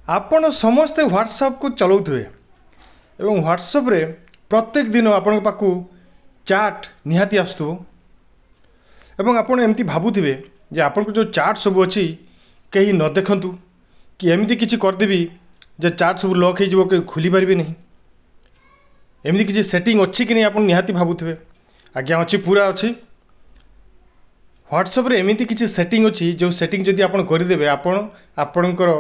आपण समस्ते व्हाट्सएप को चलाउथुए एवं व्हाट्सएप रे प्रत्येक दिन आपण पाखु चाट निहाती आसुथो एवं आपण एमती भाबुथिबे जे आपण को जो चाट सब अछि कहीं न देखंतु कि एमती किछि करदेबी जे चाट सब लॉक हो के खुली पारिबे नहीं एमती किछि सेटिंग अछि कि नहीं आपण निहाती भाबुथिबे आज्ञा अछि पूरा अछि व्हाट्सएप रे एमती किछि सेटिंग अछि जो सेटिंग जदि आपण करदेबे आपण आपणकर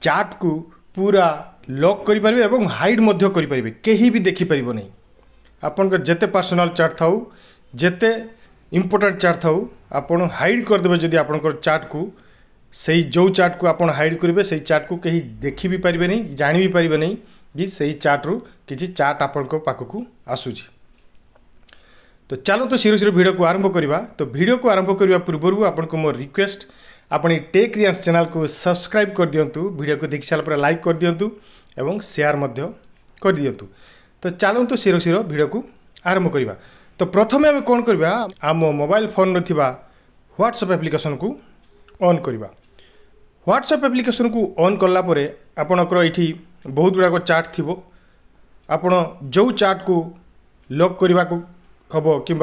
चाट को पूरा लॉक करि पारिबे एवं हाइड मध्य करि पारिबे केही भी देखि परिबो नहीं आपणकर जेते पर्सनल चाट थाउ जेते इंपोर्टेंट चाट थाउ आपण हाइड करदेबे जदि आपणकर चाट को सही जो चाट को आपण हाइड करेंगे से चाट को कहीं देखी भी पारिबे नहीं जानी भी पारिबे नहीं कि सही चाट रु किसी चाट आपण पाखक आसूची। तो चलो तो सीरो वीडियो को आरंभ करवा। तो वीडियो को आरंभ करने पूर्व आपन को मोर रिक्वेस्ट आपण टेक रियांस चैनल को सब्सक्राइब कर दियंतु वीडियो को देखि साल पर लाइक कर दियंतु एवं शेयर मध्य कर दियंतु। तो चलो तो सीरो वीडियो को आरंभ करवा। तो प्रथमे आम कौन करवा आम मोबाइल फोन रथिबा व्हाट्सएप एप्लिकेशन को ऑन करवा। व्हाट्सएप एप्लिकेशन को ऑन कला परे आपणकर ये बहुत गुड़ाक चाट थी आपण जो चाट को लॉक करने को हम कि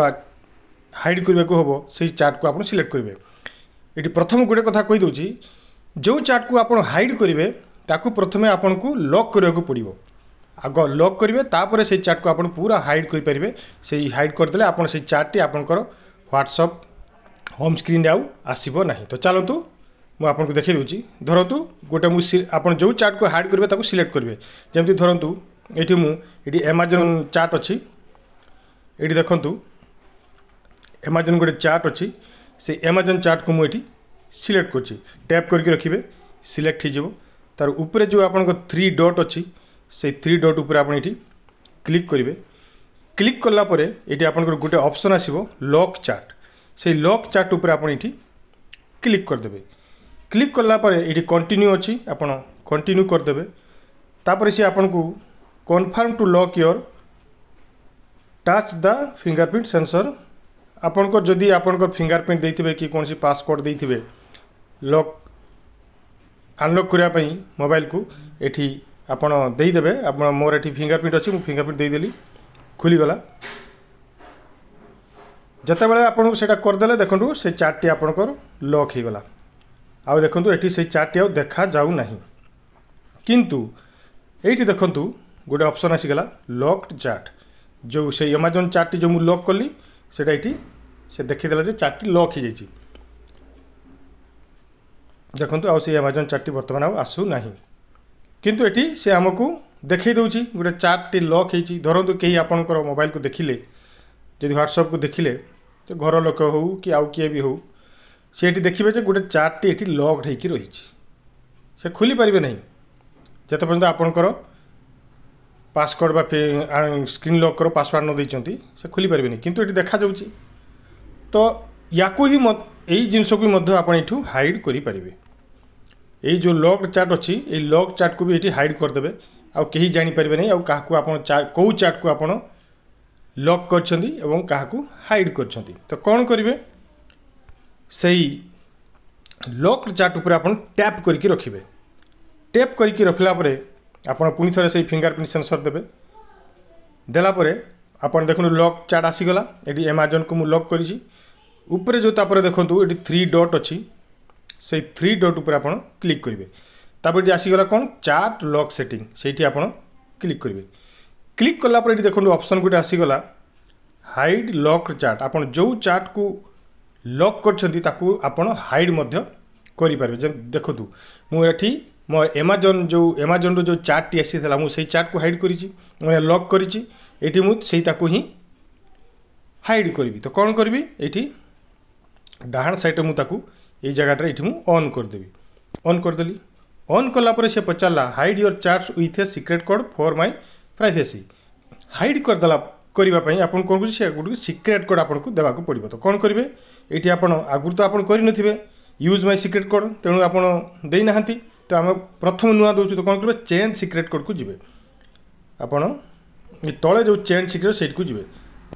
हाइड करने को हम से चाट को आप सिलेक्ट करेंगे। ये प्रथम गोटे कथा कहीदे जो चाट को आप हाइड करेंगे ताकू प्रथमे आपन को लॉक करने को पड़ो आग लॉक करेंगे तापर से चाट को आप पूरा हाइड करेंगे से हाइड करदे आप चाट टी आपंकर व्हाट्सएप होम स्क्रीन आउ आसब ना। तो चलतु मुझे आपको देखी दूसरी धरतु गोटे मुझे जो चाट को हाइड करेंगे ताकू सिलेक्ट करेंगे जमी धरतु ये मुझे एमाजन चाट अच्छी ये देखु एमाजन गोटे चाट अच्छी से एमाजन चाट को मुझे सिलेक्ट कर टैप करके रखिए सिलेक्ट हो तार ऊपर जो आप 3 डॉट अच्छी से 3 डॉट उपर आप क्लिक करेंगे। क्लिक कलापर ये आप गोटे ऑप्शन आसो लॉक चाट से लॉक चाट उपर आप क्लिक करदे। क्लिक कलापर ये कंटिन्यू अच्छी आप कंटिन्यू करदे तापर सी आपन को confirm to lock your touch the fingerprint sensor आपनकर जदि आपनकर फिंगरप्रिंट देइथिबे कि कौन सी पासवर्ड देइथिबे लॉक अनलॉक करने मोबाइल को एठी आपण देदेवे आप मोर एठी फिंगरप्रिंट अच्छी मुझे फिंगरप्रिंट देदेली खुलीगला जिते बड़े आपको से करदे देखो से चार्ट टी आपंकर लॉक हो गला आउ देखो ये से चार्ट टी आउ देखा जाऊ नहीं किंतु ये देखु गोटे ऑप्शन आसीगला लॉक्ड चार्ट जो से एमाजन चार्ट टी जो मुझे लॉक कली सेटा ये से देखीदेला जे चार्ट टी लॉक हो जाइए देखो आउ से एमाजन चार्ट टी बर्तमान आउ आसू ना किंतु ये से आमको देखई दूची गोटे चार्ट टी लॉक होती धरतु कहीं आपंकर मोबाइल को देखिले जब व्हाट्सएप को देखिले तो घर लोक हो कि आउ किए भी हो से देखिए गोटे चार्ट टी ये लॉक्ड होकर रही से खुली पारे नहीं जिते पर्यटन आपंकर पासवर्ड बा स्क्रीन लॉक कर पासवर्ड न देती से खुली पारे नहीं किंतु ये देखा जाऊँगी। तो या ही यही जिनस को आप हाइड करेंगे यही जो लॉक्ड चार्ट अच्छी ये लॉक चार्ट को भी ये हाइड करदे आउ कहीं जानीपारे नहीं आउ क्या कौ चार्ट को आप लॉक कर हाइड कर। तो कौन करेंगे सही लॉक्ड चार्ट उपर आप टैप करके रखिए टैप करके रखला परे आप पुणी थे से फिंगरप्रिंट सेंसर देवे देलापर आप देखो लॉक चार्ट आसीगला ये एमाजन को मुझे लॉक करी ऊपर जो तापर देखो ये 3 डॉट अच्छी से 3 डॉट उपर आप क्लिक करेंगे तापर ये आसीगला कौन चार्ट लॉक सेटिंग से आप क्लिक करेंगे। क्लिक कलापर ये देखो ऑप्शन गोटे आसीगला हाइड लॉक्ड चार्ट आप जो चार्ट को लॉक कर हाइड करेंगे देखो मुझे मो एमाजन जो चार्ट टी आसी मुझे चार्ट को हाइड कर लॉक करी मुझे ही हाइड करी। तो कौन करी ये डाहाण साइड मुझे जगह ये ऑन करदेवी ऑन करदेली ऑन कलापर से पचारा hide your chats with a secret code for my privacy hide करदेला करने आप कौन कर सीक्रेट कोड आपको देवाक पड़ो। तो कौन करेंगे ये आगुरी तो आप करें यूज माय सीक्रेट कोड तेणु आप देना तो आम प्रथम नुआ दूसरी। तो कौन करेंगे चेंज सीक्रेट कोड को जी आप तले जो चेंज सीक्रेट से जी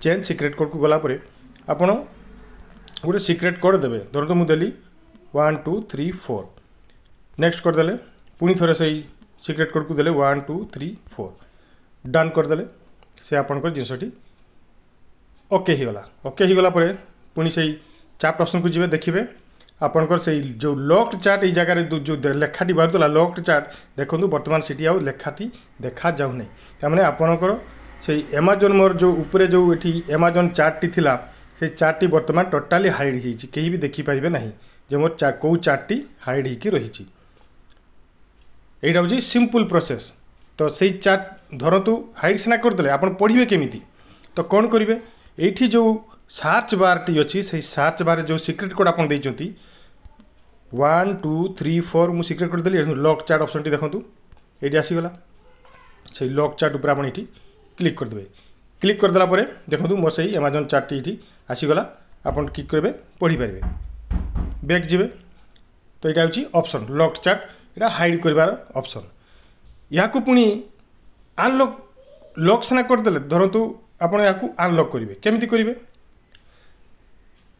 चेंज सीक्रेट कोड को गलापर आप गोटे सीक्रेट कोड देवे धरतु मुझे 1 2 3 4 नेक्स्ट करदे पुणी थे से सिक्रेट कोड को देले 1 2 3 4 डन करदेले से आपंकर जिनसटी ओके ही गला। ओके ही गला परे पुणी से चार्ट ऑप्शन को जीवे देखिए आपंकर से जो लॉक्ड चार्ट ये जगह जो लेखाटी बाहर लॉक्ड चार्ट देखो बर्तमान से लेखाटी देखा जाऊ नहीं तमाने आपंकर से अमेजन मोर जो ऊपर जो ये अमेजन चार्ट थिला से चार्ट बर्तमान टोटाली हाइड होती कहीं भी देखिपारे ना जे मोर कौ चार्ट हाइड होकर रही यहाँ हूँ सिंपल प्रोसेस। तो से चार्ट धरतु हाइड सीना करदे आप पढ़े केमी तो कौन करेंगे ये जो सर्च बार टी अच्छी से सर्च बार जो सिक्रेट कोड आप 1 2 3 4 मुझे सिक्रेट कोड देली लॉक चार्ट ऑप्शन टी देखो ये आसीगला से लॉक चार्ट उपर आप क्लिक करदे। क्लिक करदेला देखो मोर से अमेजन चार्ट ये आसीगला आप क्लिक करेंगे पढ़ी पारे बैक जी। तो यहाँ हूँ ऑप्शन लॉक चार्ट यहाँ हाइड कर ऑप्शन या पुणी अनलॉक लॉक सीना करदे धरतु आपड़ या अनलॉक करेंगे केमी करेंगे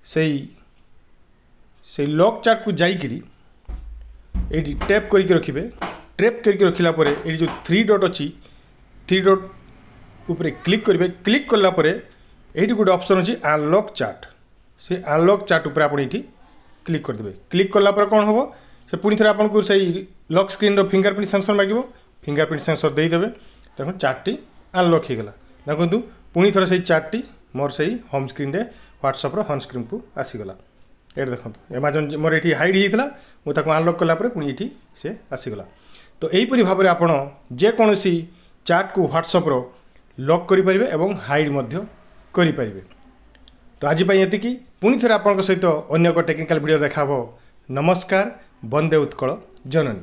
से लॉक चार्ट को जाइकरी ये टैप करके रखिए। टैप करके रखिला ये जो 3 डॉट अच्छी 3 डॉट ऊपर क्लिक करेंगे। क्लिक कलापर ये गोटे ऑप्शन अच्छी अनलॉक चार्ट से अनलॉक चार्ट उपर आप क्लिक करदे। क्लिक कलापर कौन हम से पुणी थे आपको से लॉक स्क्रीन फिंगरप्रिंट सेंसर मांग फिंगरप्रिंट सेंसर देदेवे देखो चार्ट अनलॉक हो गला। देखो पुणी थर से चार्ट मोर से होम स्क्रीन रे व्हाट्सएप होम स्क्रीन को आसीगला। ये देखो अमेजन मोर ये हाइड होता मुझे अनलॉक कलापर पुणी ये से आसीगला। तो यहीपरि भाव में आपड़ जेकोसी चार्ट को व्हाट्सएप लॉक करेंगे और हाइड करेंगे। तो आज ये पुणी थे आपंक सहित अन्य एक टेक्निकल वीडियो देखा। नमस्कार। वंदे उत्कल जननी।